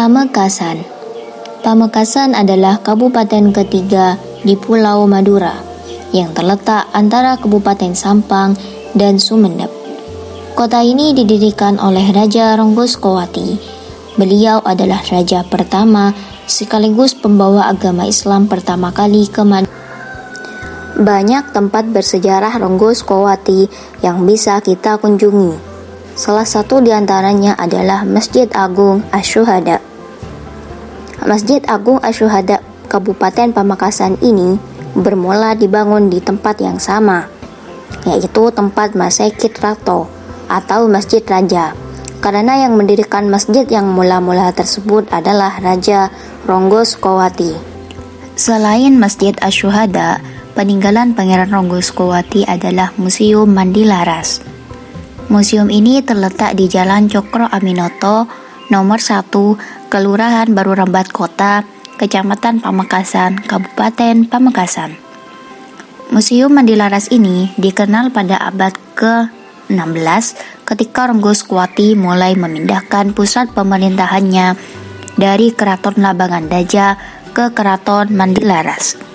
Pamekasan. Pamekasan adalah kabupaten ketiga di Pulau Madura yang terletak antara Kabupaten Sampang dan Sumeneb. Kota ini didirikan oleh Raja Ronggoskowati. Beliau adalah raja pertama sekaligus pembawa agama Islam pertama kali ke Madura. Banyak tempat bersejarah Ronggoskowati yang bisa kita kunjungi. Salah satu di antaranya adalah Masjid Agung Asyuhada. Masjid Agung Asyuhada Kabupaten Pamekasan ini bermula dibangun di tempat yang sama, yaitu tempat Masekit Rato atau Masjid Raja, karena yang mendirikan masjid yang mula-mula tersebut adalah Raja Ronggoskowati. Selain Masjid Asyuhada, peninggalan Pangeran Ronggoskowati adalah Museum Mandilaras. Museum ini terletak di Jalan Cokro Aminoto, nomor 1, Kelurahan Baru Rambat Kota, Kecamatan Pamekasan, Kabupaten Pamekasan. Museum Mandilaras ini dikenal pada abad ke-16 ketika Ronggoskowati mulai memindahkan pusat pemerintahannya dari Keraton Labangan Daja ke Keraton Mandilaras.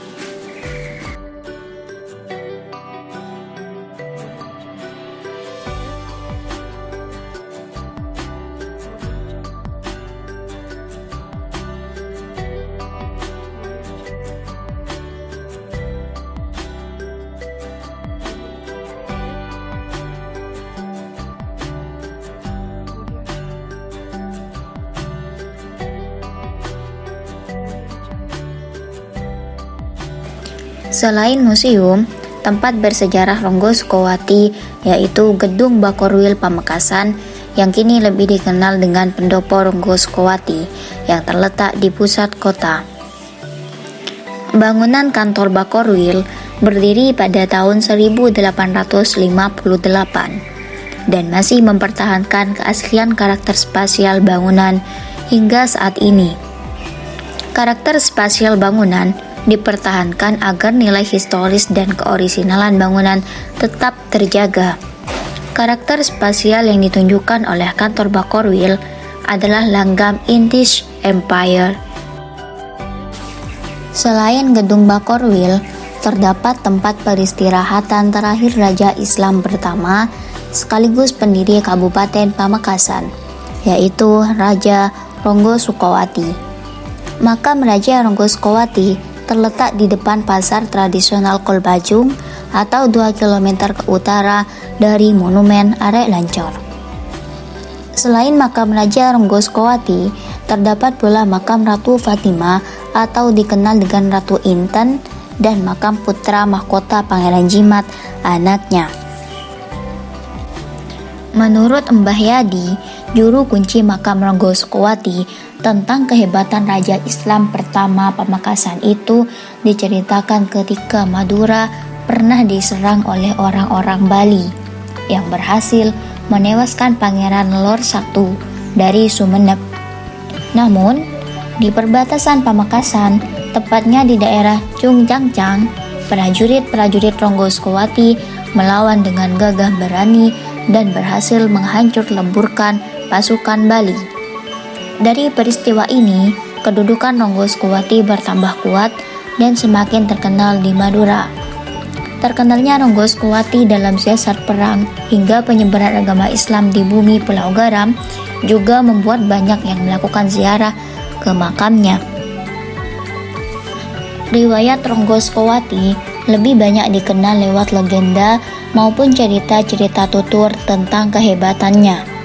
Selain museum, tempat bersejarah Ronggoskowati yaitu Gedung Bakorwil Pamekasan yang kini lebih dikenal dengan Pendopo Ronggoskowati yang terletak di pusat kota. Bangunan kantor Bakorwil berdiri pada tahun 1858 dan masih mempertahankan keaslian karakter spasial bangunan hingga saat ini. Karakter spasial bangunan dipertahankan agar nilai historis dan keorisinalan bangunan tetap terjaga. Karakter spasial yang ditunjukkan oleh kantor Bakorwil adalah langgam Indische Empire. Selain gedung Bakorwil, terdapat tempat peristirahatan terakhir Raja Islam pertama sekaligus pendiri Kabupaten Pamekasan, yaitu Raja Ronggoskowati. Makam Raja Ronggoskowati terletak di depan pasar tradisional Kolbajung atau 2 km ke utara dari Monumen Arek Lancor. Selain makam Raja Ronggoskowati, terdapat pula makam Ratu Fatimah atau dikenal dengan Ratu Inten dan makam putra mahkota Pangeran Jimat, anaknya. Menurut Mbah Yadi, juru kunci makam Ronggoskowati, tentang kehebatan Raja Islam pertama Pamekasan itu diceritakan ketika Madura pernah diserang oleh orang-orang Bali yang berhasil menewaskan Pangeran Lor I dari Sumeneb. Namun, di perbatasan Pamekasan, tepatnya di daerah Cungjangcang, prajurit-prajurit Ronggoskowati melawan dengan gagah berani dan berhasil menghancur leburkan pasukan Bali. Dari peristiwa ini, kedudukan Ronggoskowati bertambah kuat dan semakin terkenal di Madura. Terkenalnya Ronggoskowati dalam siasat perang hingga penyebaran agama Islam di bumi Pulau Garam juga membuat banyak yang melakukan ziarah ke makamnya. Riwayat Ronggoskowati lebih banyak dikenal lewat legenda maupun cerita-cerita tutur tentang kehebatannya.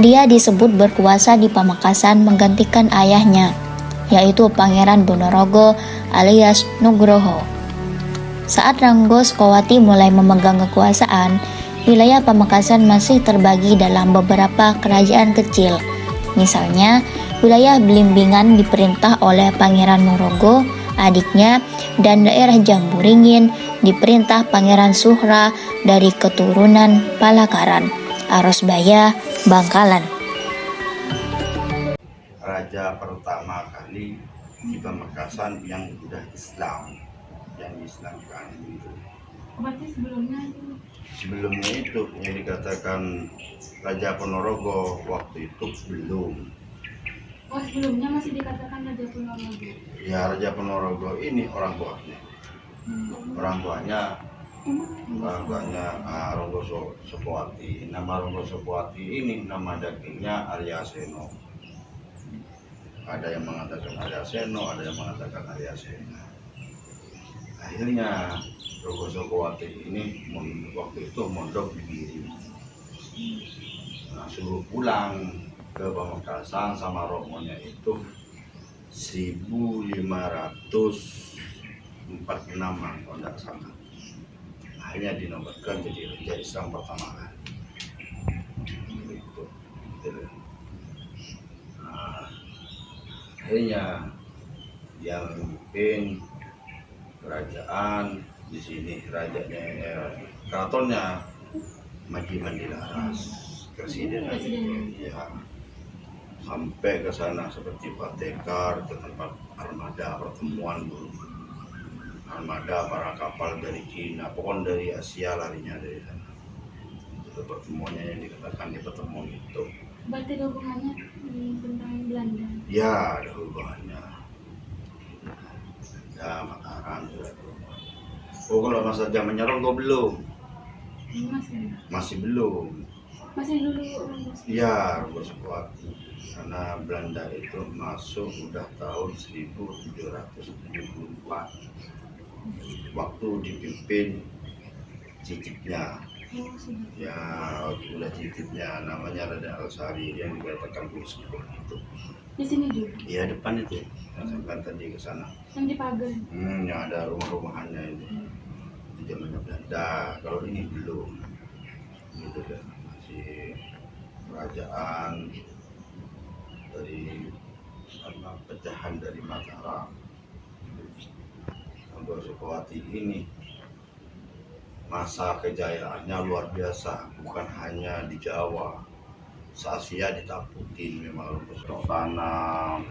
Dia disebut berkuasa di Pamekasan menggantikan ayahnya, yaitu Pangeran Ponorogo alias Nugroho. Saat Ronggoskowati mulai memegang kekuasaan, wilayah Pamekasan masih terbagi dalam beberapa kerajaan kecil. Misalnya, wilayah Blimbingan diperintah oleh Pangeran Morogo, adiknya, dan daerah Jamburingin diperintah Pangeran Suhra dari keturunan Palakaran, Arosbaya, Bangkalan. Raja pertama kali di Pamekasan yang sudah Islam, yang Islamkan itu. Berarti Sebelumnya itu yang dikatakan Raja Ponorogo waktu itu belum. Oh, sebelumnya masih dikatakan Raja Ponorogo. Ya, Raja Ponorogo ini orang tuanya. Orang tuanya Ronggo Sopowati. Nama Ronggo Sopowati ini nama dagingnya Arya Seno. Ada yang mengatakan Arya Seno, ada yang mengatakan Arya Sena. Akhirnya Ronggo Sopowati ini waktu itu mondok di Giri. Nah, suruh pulang ke Pamekasan sama romonya itu 1546 kalau tidak salah. Akhirnya dinobatkan jadi Raja Islam pertama kali. Gitu. Nah, akhirnya yang memimpin kerajaan di sini rajanya keratonnya Maji Mandilaras, presiden ya, sampai ke sana seperti Patekar ke tempat armada pertemuan dulu. Armada para kapal dari Cina, pokoknya dari Asia larinya dari sana. Itu pertemuannya yang dikatakan di pertemuan itu. Berarti ada hubungannya tentang Belanda. Ya, ada hubungannya. Ya, Mataram juga ada hubungannya. Oh, kalau masa zamannya Ronggo belum, masih belum. Masih dulu orang Bosnia. Ya, Ronggo Sopowati. Karena Belanda itu masuk udah tahun 1774. Waktu dipimpin cicitnya. Oh, sudah. Ya, waktu udah cicitnya namanya Raden Alsari yang dikatakan Bosnia itu. Di sini juga. Iya, depan itu. Yang saya bilang tadi ke sana. Yang di pagar. Yang ada rumah-rumahannya ini. Di zamannya Belanda. Kalau ini belum. Gitu kan. Masih kerajaan dari sama pecahan dari Mataram. Ronggo Sopowati ini masa kejayaannya luar biasa, bukan hanya di Jawa, se-Asia ditakutin memang untuk tanam,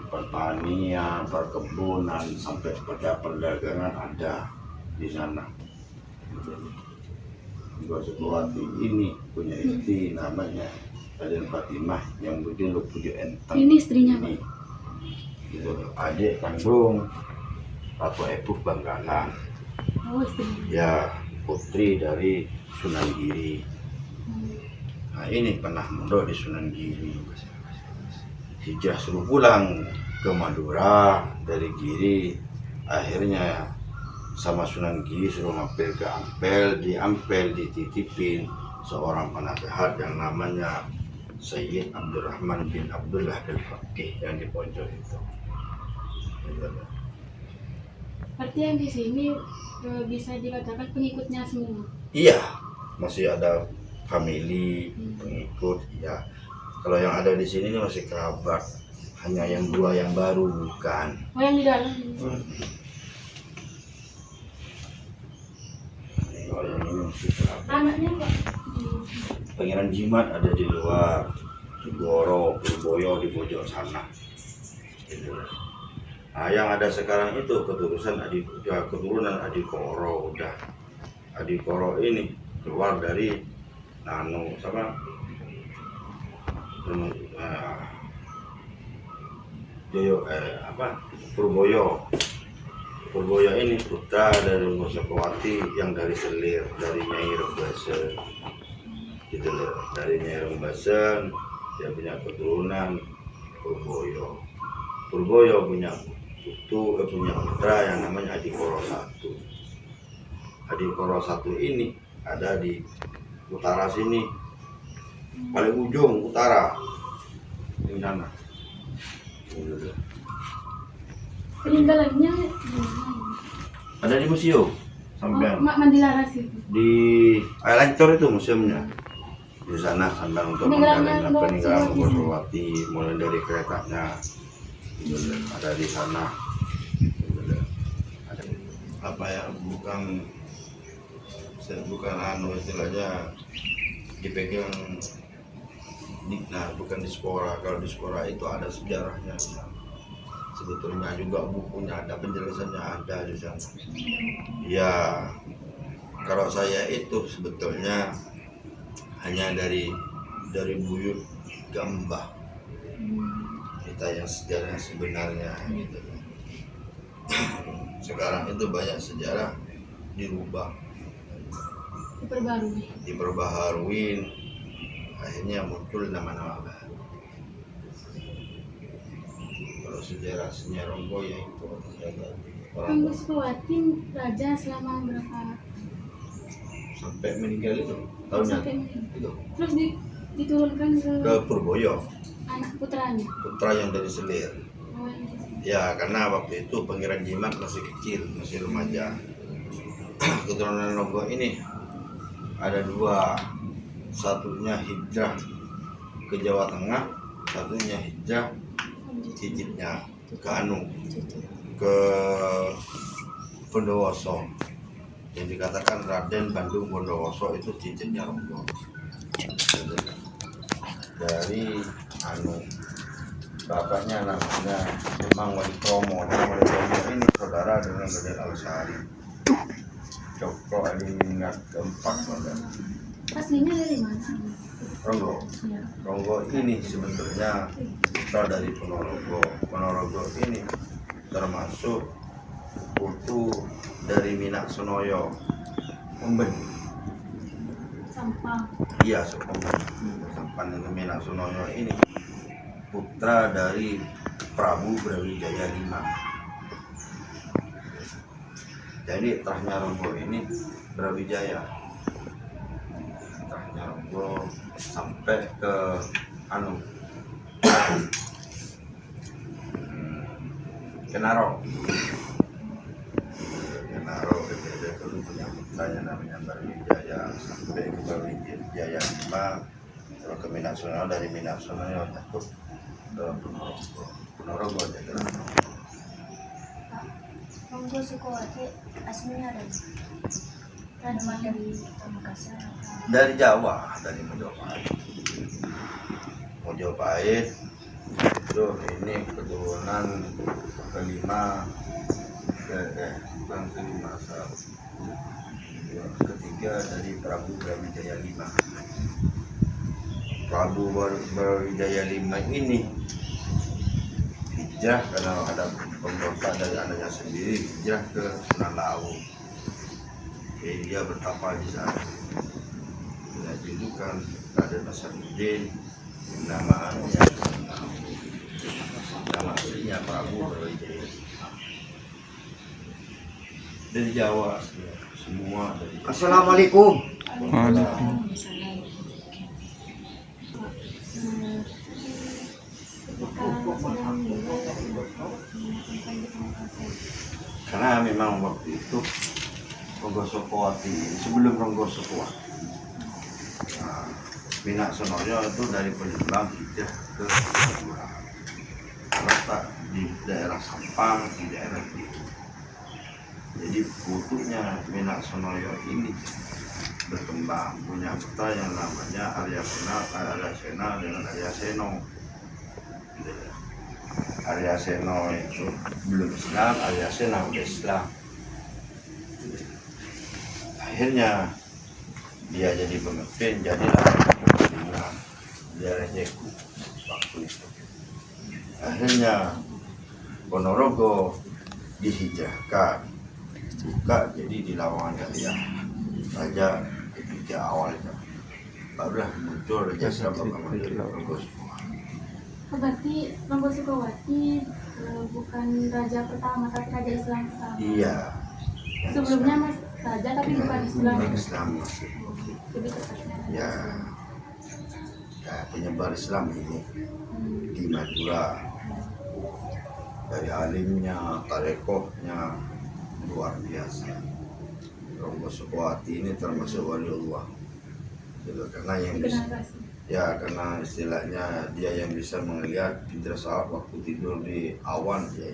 pertanian, perkebunan, sampai pada perdagangan ada di sana. Ronggo Sopowati ini punya istri namanya Raden Fatimah yang berjuluk Pujo Enteng. Ini istrinya, Pak. Ini gitu, adik kandung Ratu Epuh Banggalan. Oh, istrinya. Ya, putri dari Sunan Giri. Nah, ini pernah mondok di Sunan Giri. Hijrah suruh pulang ke Madura dari Giri. Akhirnya sama Sunan Giri suruh mampir ke Ampel. Di Ampel dititipin seorang penasehat yang namanya Sayyid Abdurrahman bin Abdullah Al-Faqih yang di pojok itu. Berarti yang di sini bisa dikatakan pengikutnya semua. Iya, masih ada family pengikut. Ya, kalau yang ada di sini ini masih kerabat. Hanya yang dua yang baru bukan. Oh, yang di dalam. Kalau yang ini masih kerabat. Anaknya, Pak. Pangeran Jimat ada di luar, Goro, Purboyo di pojok sana. Gitu. Nah, yang ada sekarang itu keturunan Adikoro udah. Adikoro ini keluar dari Nano sama Purboyo. Purboyo ini putra dari Ronggo Sopowati yang dari Selir, dari Nyai Rembesen. Gitu loh, dari Nyai Rembesen dia punya keturunan Purboyo. Purboyo punya putra yang namanya Adikoro 1. Adikoro 1 ini ada di utara sini, paling ujung utara di sana. Peninggalannya Ada di museum sampai Mandilaras itu. di Lancor itu museumnya. Di sana sampai untuk Peninggalannya peninggalan Ronggo Sopowati mulai dari keretanya. Ada di sana. Ada apa ya, bukan istilahnya dipegang bukan dispora. Kalau dispora itu ada sejarahnya. Sebetulnya juga bukunya ada, penjelasannya ada di sana. Ya, kalau saya itu sebetulnya hanya dari buyut Gambah. cerita yang sejarah yang sebenarnya gitu. Sekarang itu banyak sejarah dirubah, Diperbarui. diperbaharuin, akhirnya muncul nama-nama baru. Kalau sejarah Senyaronggo ya itu orang Ronggo Sukowati raja selama berapa? sampai meninggal itu tahunnya Sampai meninggal. itu Terus diturunkan ke Purboyo, anak putranya. putra yang dari Selir. Oh, yang di sini. Ya karena waktu itu Pangeran Jimat masih kecil, masih remaja. Keturunan Ronggo ini ada dua, satunya hijrah ke Jawa Tengah, satunya hijrah cicitnya ke ke Bondowoso, yang dikatakan Raden Bandung Bondowoso itu cicitnya Ronggo dari bapaknya namanya Demang Walikromo. Demang Walikromo ini saudara dengan Raden Alsari, Cokro Adiningrat keempat saudara. Aslinya dari mana? Ronggo. Ya. Ronggo ini sebenarnya putra dari Ponorogo. Ponorogo ini termasuk putu dari Minak Sonoyo, Pemben. Sampang. Iya, Pemben. Sampan dengan Minak Sonoyo ini putra dari Prabu Brawijaya V. Jadi terahnya Ronggo ini Brawijaya. Terahnya Ronggo sampai ke Kenaro. Kenaro dia dulu punya putranya namanya Brawijaya, sampai ke Brawijaya 5, terus ke Minaksono, dari Minaksono jatuh ke Ponorogo. Ponorogo jadi Ronggo Sukowati aslinya dari Makassar. dari Jawa, dari Mojopahit. Mojopahit itu ini keturunan kelima, bukan kelima, ketiga dari Prabu Brawijaya V. Prabu Brawijaya V ini hijrah karena ada pemberontak dari anaknya sendiri, hijrah ke Sunan Lawu. Jadi dia bertapa di sana. Dia julukan Raden Hasanuddin, nama anaknya Sunan Lawu. Nama aslinya Prabu Brawijaya V. Dari Jawa semua dari Jawa. Assalamualaikum. Karena memang waktu itu Ronggo Sukowati, sebelum Ronggo Sukowati, Minak Sonoyo itu dari Palembang hijrah ke Madura, terletak di daerah Sampang, di daerah itu. Jadi putunya Minak Sonoyo ini berkembang, punya putra yang namanya Arya Sena dengan Arya Seno. Arya Seno itu belum Islam, Arya Sena udah Islam. Akhirnya dia jadi pemimpin, jadilah pimpinan daerah Jeku waktu itu. Akhirnya Ponorogo dihijrahkan, juga jadi di Lawangan Jaya raja ketiga awalnya. Barulah muncul Raja Islam Ronggo Sukowati. Berarti Ronggo Sukowati bukan raja pertama tapi raja Islam pertama. Iya. Sebelumnya mas raja tapi bukan Islam. Bukan Islam masih. Jadi tepatnya. Ya, penyebar Islam ini di Madura, dari alimnya, tarekohnya luar biasa. Ronggo Sukowati ini termasuk waliullah. Karena yang bisa, Kenapa sih? ya karena istilahnya dia yang bisa melihat Indra Sahab waktu tidur di awan, ya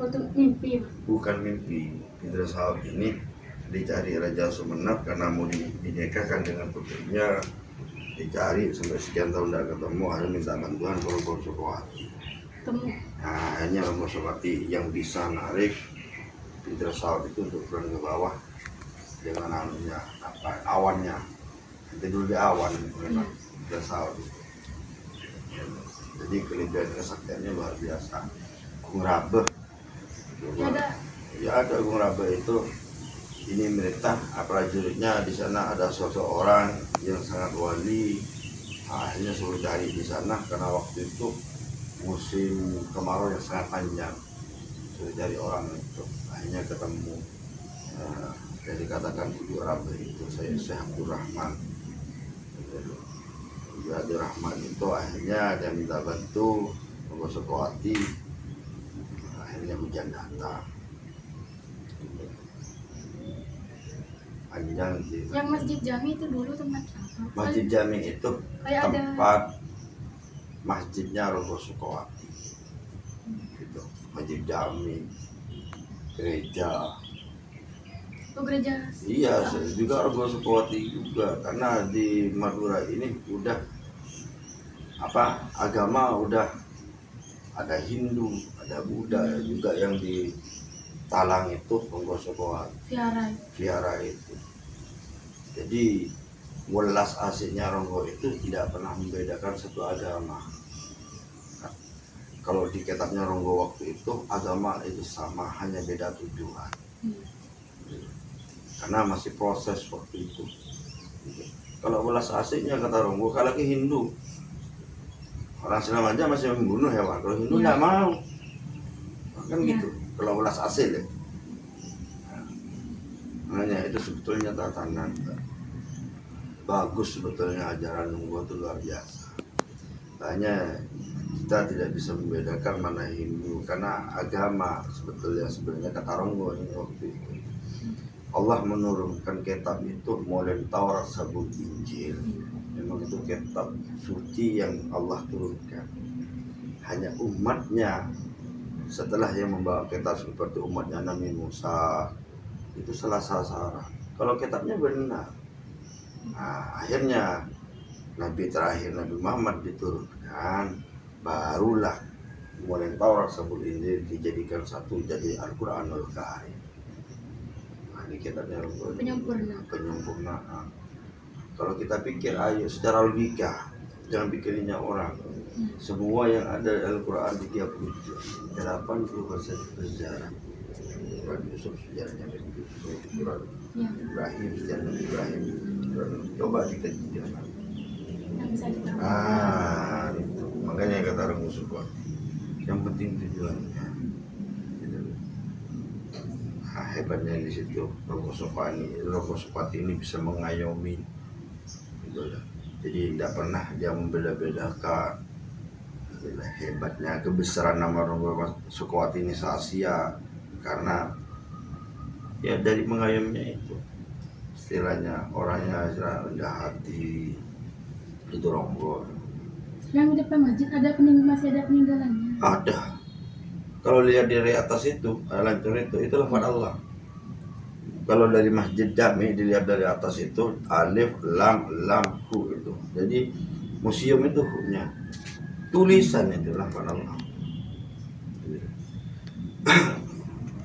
Waktu mimpi. bukan mimpi. Indra Sahab ini dicari Raja Sumenep karena mau dinikahkan dengan putrinya, dicari sampai sekian tahun tidak ketemu, akhirnya minta bantuan ke Ronggo Sukowati. Temu. Nah, akhirnya Ronggo Sukowati yang bisa narik Indra Sahab itu untuk turun ke bawah dengan awannya. Tidur di awan memang Indra Sahab itu. Jadi kelebihan kesaktiannya luar biasa. Gung Rabe, Ada. ya ada Gung Rabe itu ini merintah prajuritnya di sana ada sosok orang yang sangat wali. Akhirnya suruh cari di sana karena waktu itu musim kemarau yang sangat panjang. Suruh cari orang itu, akhirnya ketemu. Jadi katakan Ibu Rabe itu saya Syekh Abdul Rahman. Ibu Abdul Rahman itu akhirnya dia minta bantu Rogo Sukowati. Akhirnya hujan datang. Panjang sih. Yang Masjid Jami itu dulu tempat apa? Masjid Jami itu Kayak ada. tempat masjidnya Rogo Sukowati. Gitu. Masjid Jami, gereja. Oh, gereja. Iya, juga Rogo Sukowati juga karena di Madura ini udah agama udah ada Hindu, ada Buddha juga yang di Talang itu Rogo Sukowati, Viara itu. Jadi welas asiknya Ronggo itu tidak pernah membedakan satu agama. Kalau di kitabnya Ronggo waktu itu agama itu sama, hanya beda tujuan. Karena masih proses waktu itu. Kalau welas asiknya kata Ronggo, kalau ke Hindu orang Islam aja masih membunuh hewan, kalau Hindu nggak mau, kan gitu. Kalau welas asik ya. Makanya itu sebetulnya tatanan bagus, sebetulnya ajaran Ronggo itu luar biasa. Hanya kita tidak bisa membedakan mana Hindu karena agama sebenarnya kata Ronggo ini waktu itu. Allah menurunkan kitab itu mulai Taurat, Zabur, Injil. Memang itu kitab suci yang Allah turunkan. Hanya umatnya setelah yang membawa kitab seperti umatnya Nabi Musa itu salah sasaran. Kalau kitabnya benar, nah, akhirnya Nabi terakhir Nabi Muhammad diturunkan, barulah mulai Taurat, Zabur, Injil dijadikan satu jadi Al-Quranul Karim. Ini kitabnya penyempurnaan. Kalau kita pikir ayo secara logika, jangan pikirinnya orang. Semua yang ada di Al-Quran di 30 80% bersejarah. Surat Yusuf sejarahnya Nabi Yusuf, surat Ibrahim sejarah Nabi Ibrahim. Coba dikaji jangan. Itu makanya kata orang musuh, yang penting tujuannya. Hebatnya di situ Rogo Sukowati ini bisa mengayomi gitu lah. Jadi tidak pernah dia membeda-bedakan. Itulah hebatnya kebesaran nama Rogo Sukowati ini se-Asia karena ya dari mengayominya itu, istilahnya orangnya rendah hati, itu Ronggo. Yang di depan masjid masih ada peninggalannya. Ada. Kalau lihat dari atas itu, lancur itu lafaz Allah. Kalau dari Masjid Jami dilihat dari atas itu alif lam hu itu. Jadi museum itu hu-nya. Tulisan itu lafaz Allah.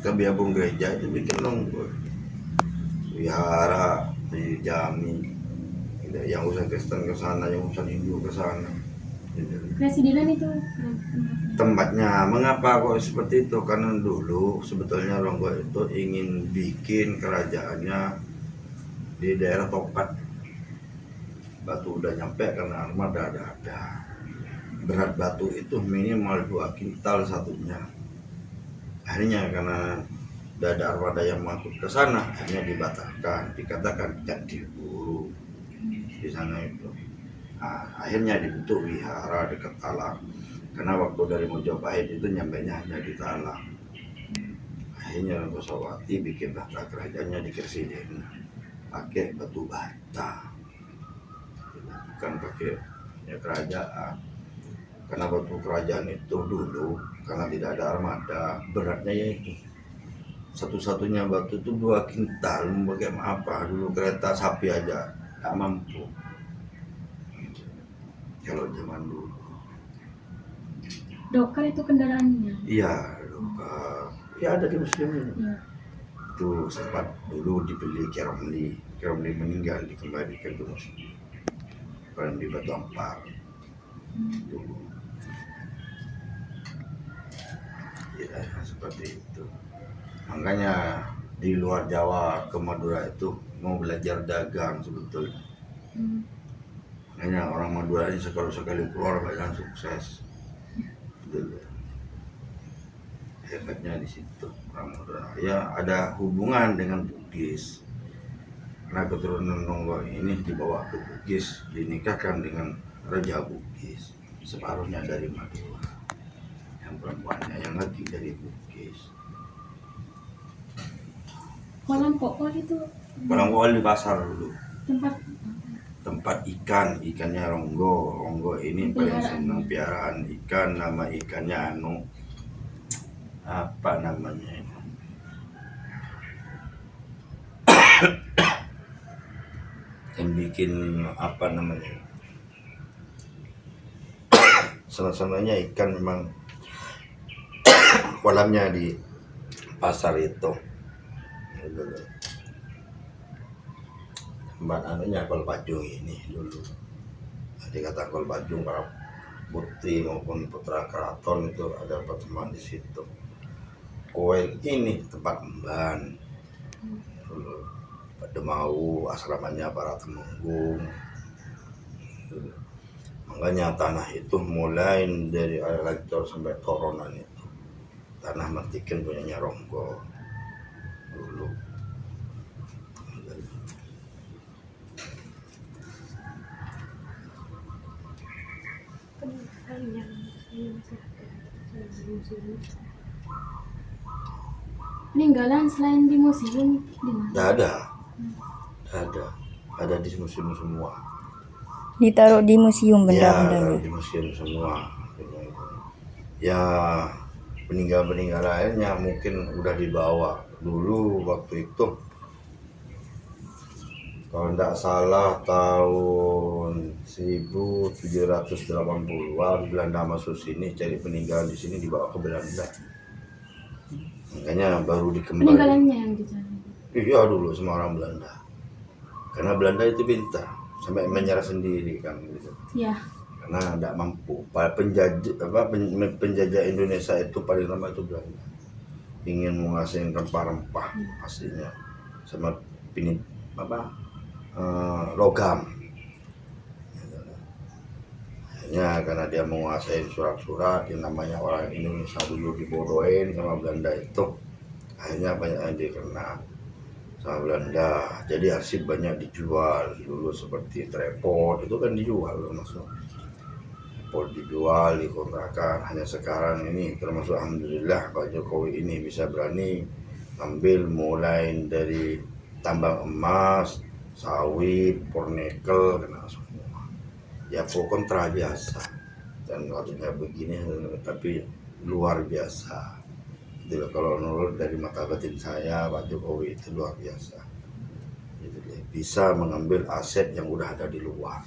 Kebiabung gereja itu bikin Ronggo. Wihara di Jami. Yang urusan Kristen ke sana, yang urusan Hindu ke sana. Presidenan itu tempatnya. Mengapa kok seperti itu? Karena dulu sebetulnya Ronggo itu ingin bikin kerajaannya di daerah Topat. Batu udah nyampe karena armada ada. Berat batu itu minimal 2 kintal satunya. Akhirnya karena udah ada armada yang masuk ke sana, akhirnya dibatalkan, dikatakan tidak diburu di sana itu. Nah, akhirnya dibentuk wihara dekat Talang. Karena waktu dari Mojopahit itu nyampainya hanya di Talang. Akhirnya Rogo Sukowati bikin tahta kerajaannya di Kersiden, pakai batu bata, bukan pakai ya kerajaan. Karena batu kerajaan itu dulu karena tidak ada armada, beratnya yaitu satu-satunya batu itu 2 kintal. Pakai apa? Dulu kereta sapi aja tak mampu. Kalau zaman dulu. Dokar itu kendaraannya. Iya, dokar. Ya ada di museum ini. Ya. Itu sempat dulu dibeli Keromli meninggal dikembalikan ke museum. Di Batu Ampar. ya, seperti itu. Makanya di luar Jawa ke Madura itu mau belajar dagang sebetulnya. Makanya orang Madura ini sekali keluar banyak sukses. Gitu. Hebatnya di situ orang Madura. Ya ada hubungan dengan Bugis. Karena keturunan Nonggo ini dibawa ke Bugis, dinikahkan dengan Raja Bugis. Separuhnya dari Madura. Yang perempuannya yang lagi dari Bugis. Kolam Kokol itu Orang Kokol di pasar dulu. tempat Ikannya Ronggo ini paling Peliharaan. senang piaraan ikan. Nama ikannya apa namanya itu? Yang bikin apa namanya? Senang-senangnya ikan memang kolamnya di pasar itu. Tempat anunya Kol Pajung ini dulu. Jadi kata Kol Pajung para putri maupun putra keraton itu ada pertemuan di situ. Koel ini tempat emban dulu. Demau asramanya para temenggung. Makanya tanah itu mulai dari Alector sampai Toronan itu tanah Mentiken punyanya Ronggo dulu. peninggalan selain di museum di mana? Ada di museum semua. Ditaruh di museum benda-benda Ya, ini. di museum semua. Ya, peninggalan lainnya mungkin udah dibawa dulu waktu itu. Kalau tidak salah tahun 1780-an Belanda masuk sini cari peninggalan di sini dibawa ke Belanda. Makanya baru dikembali. Peninggalannya yang dicari. Iya dulu sama orang Belanda. Karena Belanda itu pintar sampai menyerah sendiri kan gitu. Ya, Karena tidak mampu. Penjajah Indonesia itu paling lama itu Belanda. Ingin menguasai rempah-rempah aslinya sama logam. Akhirnya karena dia menguasai surat-surat yang namanya orang Indonesia dulu dibodohin sama Belanda itu, akhirnya banyak yang dikenal sama Belanda. Jadi arsip banyak dijual dulu seperti tripod itu kan dijual termasuk. Tripod dijual, dikontrakan. Hanya sekarang ini termasuk alhamdulillah Pak Jokowi ini bisa berani ambil mulai dari tambang emas, sawit, pornikel, kena semua. Ya pro kontra biasa. Dan waktunya begini tapi luar biasa. Jadi kalau menurut dari mata batin saya, Pak Jokowi itu luar biasa. Jadi, bisa mengambil aset yang udah ada di luar.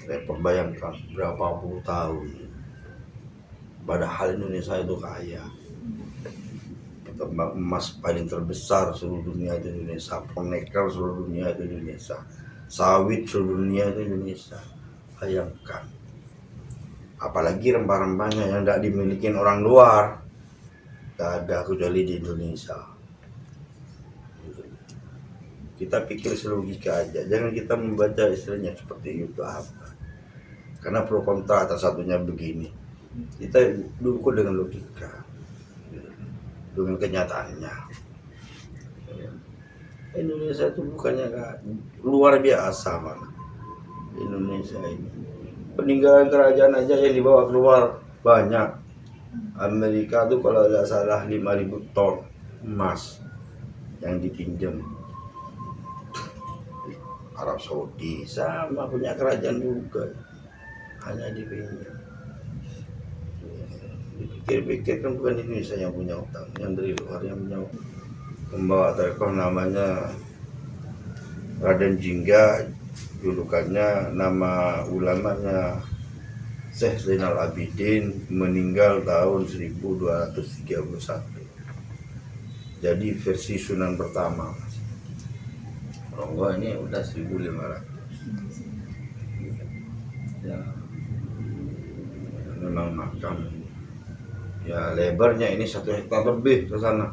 Repot bayangkan berapa puluh tahun. Padahal Indonesia itu kaya. Tambang emas paling terbesar seluruh dunia itu Indonesia, pornikel seluruh dunia itu Indonesia, sawit seluruh dunia itu Indonesia. Bayangkan, apalagi rempah-rempahnya yang tidak dimiliki orang luar, tidak ada kecuali di Indonesia. Kita pikir selogika aja, jangan kita membaca istilahnya seperti itu apa. Karena pro kontra atas satunya begini, kita dukung dengan logika. Dengan kenyataannya Indonesia itu bukannya luar biasa mana Indonesia ini peninggalan kerajaan aja yang dibawa keluar banyak. Amerika tuh kalau tidak salah 5.000 ton emas yang dipinjam. Arab Saudi sama punya kerajaan juga hanya dipinjam. Dipikir-pikir kan bukan Indonesia yang punya utang, yang dari luar yang punya utang. Membawa tokoh namanya Raden Jingga, julukannya nama ulamanya Syekh Zainal Abidin, meninggal tahun 1231. Jadi versi Sunan pertama. Ronggo ini udah 1500. Ya, memang makam Ya lebarnya ini 1 hektar lebih ke sana.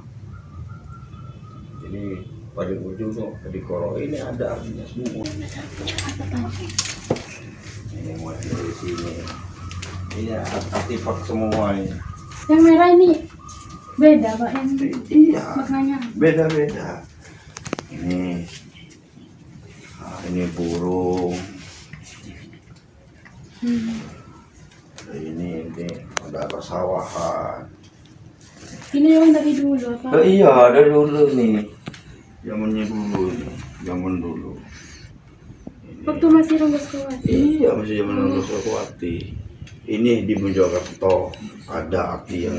Jadi paling ujung tuh di Koro ini ada artinya semua. Ini mulai dari sini. Ini artefak semua ini. Yang merah ini beda Pak, yang Iya. maknanya. Beda-beda. Ini burung. Ini ada persawahan. Ini yang dari dulu apa? Oh iya, dari dulu nih. Zamannya dulu nih. Zaman dulu. Waktu masih Ronggo Sukawati. Iya, masih zaman Ronggo Sukawati. Ini di Mojokerto ada arti yang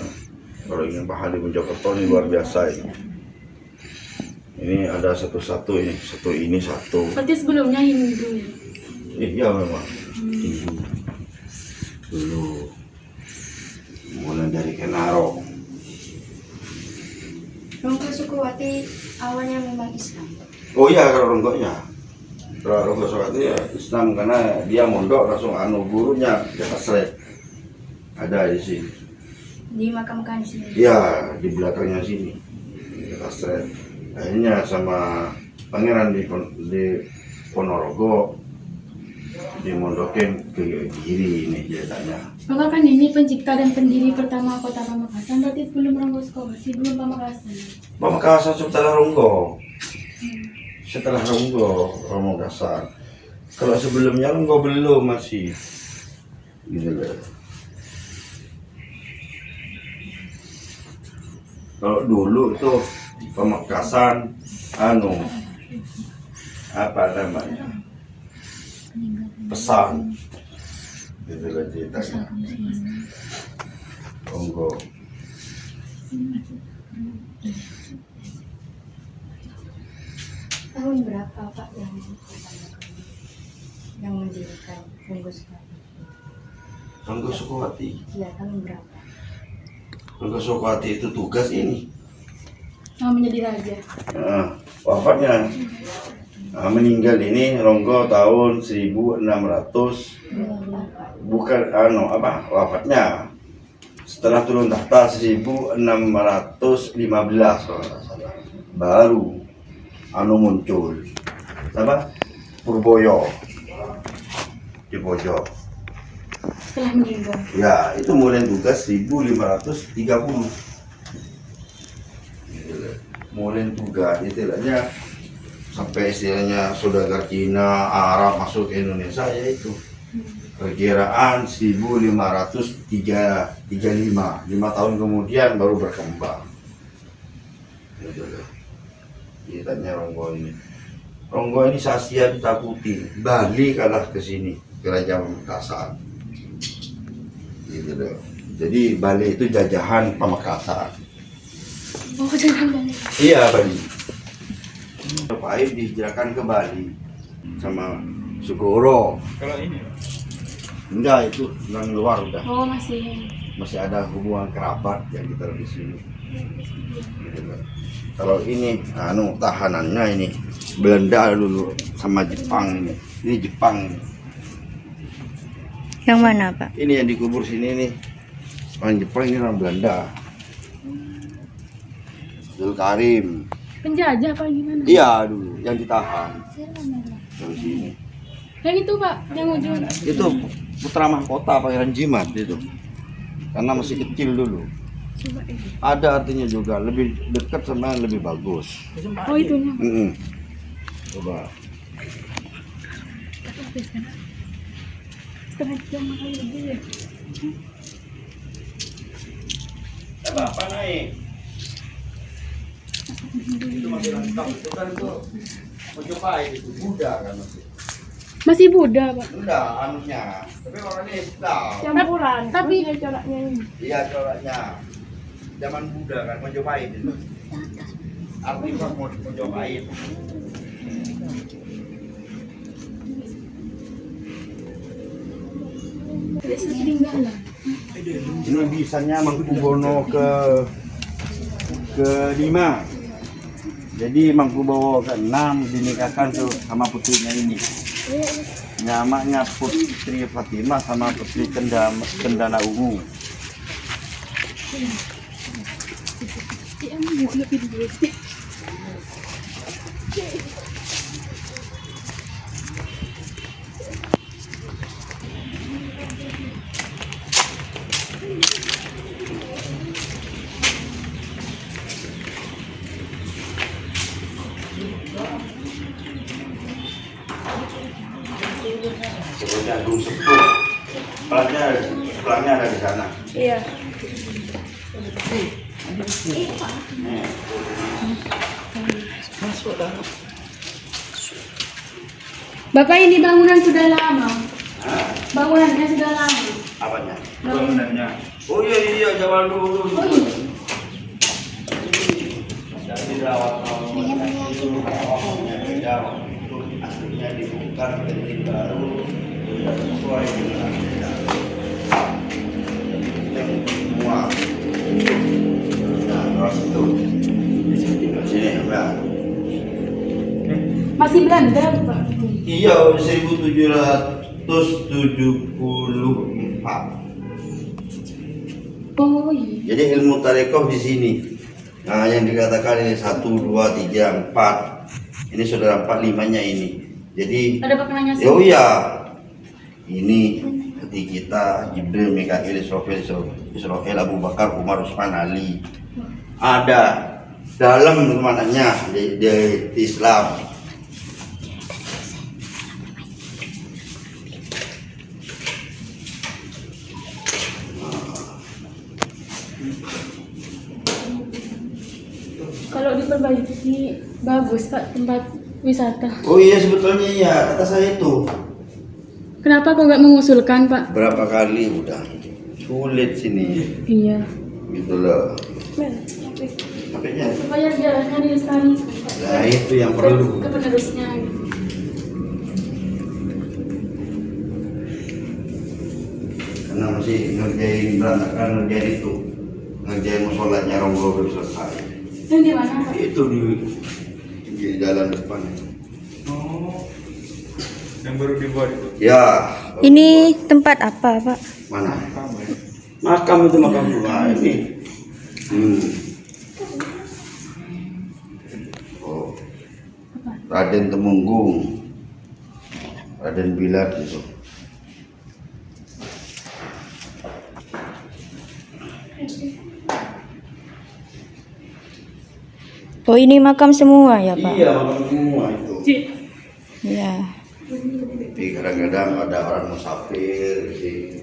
kalau ingin paham di Mojokerto ini luar biasa ini. Ini ada satu-satu ini, satu. Berarti sebelumnya Hindu. Iya memang. Hindu. Dulu mulai dari Kenaro. Ronggo Sukawati awalnya memang Islam. Oh iya, kalau Ronggonya. Kalau Ronggo Sukawati ya Islam karena dia mondok langsung gurunya di Kasret. Ada di sini. Dimakamkan di sini. Iya, di belakangnya sini. Di Kasret. Akhirnya sama pangeran di Ponorogo dimondokin ke Giri ini ceritanya. Maka kan ini pencipta dan pendiri pertama kota Pamekasan, berarti sebelum Ronggo Sukawati, sebelum Pamekasan. Pamekasan setelah Ronggo. Setelah Ronggo, Pamekasan. Kalau sebelumnya Ronggo belum masih. Gitu loh. Kalau dulu tuh Pamekasan apa namanya? Pesan. Gitu loh ceritanya. Ronggo. Tahun berapa Pak yang mendirikan Ronggo Sukawati? Ronggo Sukawati. Ya, tahun berapa? Ronggo Sukawati itu tugas ini. Mau menjadi raja. Wafatnya meninggal ini Ronggo tahun 1600 bukan wafatnya setelah turun tahta 1615 kalau nggak salah baru muncul apa Purboyo di pojok. Setelah meninggal. Ya, itu mulai tugas 1530. Mulai tugas istilahnya sampai istilahnya saudagar Cina, Arab masuk ke Indonesia yaitu perkiraan 1535. 5 tahun kemudian baru berkembang. Ceritanya Ronggo ini. Ronggo ini Asia ditakuti. Bali kalah ke sini, kerajaan Pamekasan. Gitu loh. Jadi Bali itu jajahan Pamekasan. Oh, jangan Bali. Iya, Bali. Majapahit dihijrahkan ke Bali sama Sugoro. Kalau ini Enggak, itu yang luar udah. Oh, masih. Masih ada hubungan kerabat yang kita di sini. Gitu loh. Kalau ini tahanannya ini Belanda dulu sama Jepang ini. Ini Jepang. Yang mana, Pak? Ini yang dikubur sini nih. Orang Jepang ini orang Belanda. Abdul Karim. Penjajah apa gimana? Iya dulu yang ditahan. Dari sini. Yang itu Pak, yang ujung. Itu putra mahkota Pangeran Jimat itu. Karena masih kecil dulu. Ada artinya juga lebih dekat sama yang lebih bagus. Oh, itunya. Coba. Setengah jam makan lebih ya. Apa naik? Itu masih lengkap. Itu kan itu Majapahit itu Buddha kan masih. Masih Buddha Pak. Enggak, anunya. Tapi orangnya Islam. Campuran. Tapi coraknya ini. Iya coraknya. Zaman Buddha kan Majapahit itu. Artifak Majapahit. Tidak setinggalan. Ini bisanya Mangkubono ke-5. Jadi Mangkubono ke-6 dinikahkan tuh sama putrinya ini. Namanya Putri Fatimah sama Putri Cendana Ungu. Seperti Agung Sepuh. Pelangnya ada di sana. Iya. Bapak, ini bangunan sudah lama. Hah? Bangunannya sudah lama. Apanya? Bangunannya. Oh iya zaman dulu. Oh iya. Jadi rawat aslinya dibuka menjadi baru tidak sesuai dengan yang semua. Nah, terus itu di sini ya. Masih Belanda, Pak. Iya, 1774. Oh iya. Jadi ilmu tarekoh di sini. Nah, yang dikatakan ini 1, 2, 3, 4. Ini saudara 4, 5-nya ini. Jadi, Ada pekenanya sih. oh iya, ini hati kita Jibril, Mikail, Israfil, Abu Bakar, Umar, Utsman, Ali. Ada dalam maknanya di Islam. Kalau diperbaiki bagus, Pak, tempat wisata. Oh iya, sebetulnya iya, kata saya itu. Kenapa kok nggak mengusulkan, Pak? Berapa kali udah sulit sini, Iya. gitu loh. Makanya, Supaya jalannya dilestarikan, Pak. nah itu yang perlu. Ke penerusnya. Karena masih ngerjain berantakan, ngerjain itu, ngerjain musolanya Ronggol belum selesai. Yang di mana, Pak? Itu di jalan depan. Oh, yang baru dibuat itu. Ya. Ini tempat apa, Pak? Mana? Makam itu makam tua ini. Oh, Raden Temenggung, Raden Bilar itu. Oh, ini makam semua ya, Pak? Iya, makam semua itu. Iya. Tapi kadang-kadang ada orang musafir di sini.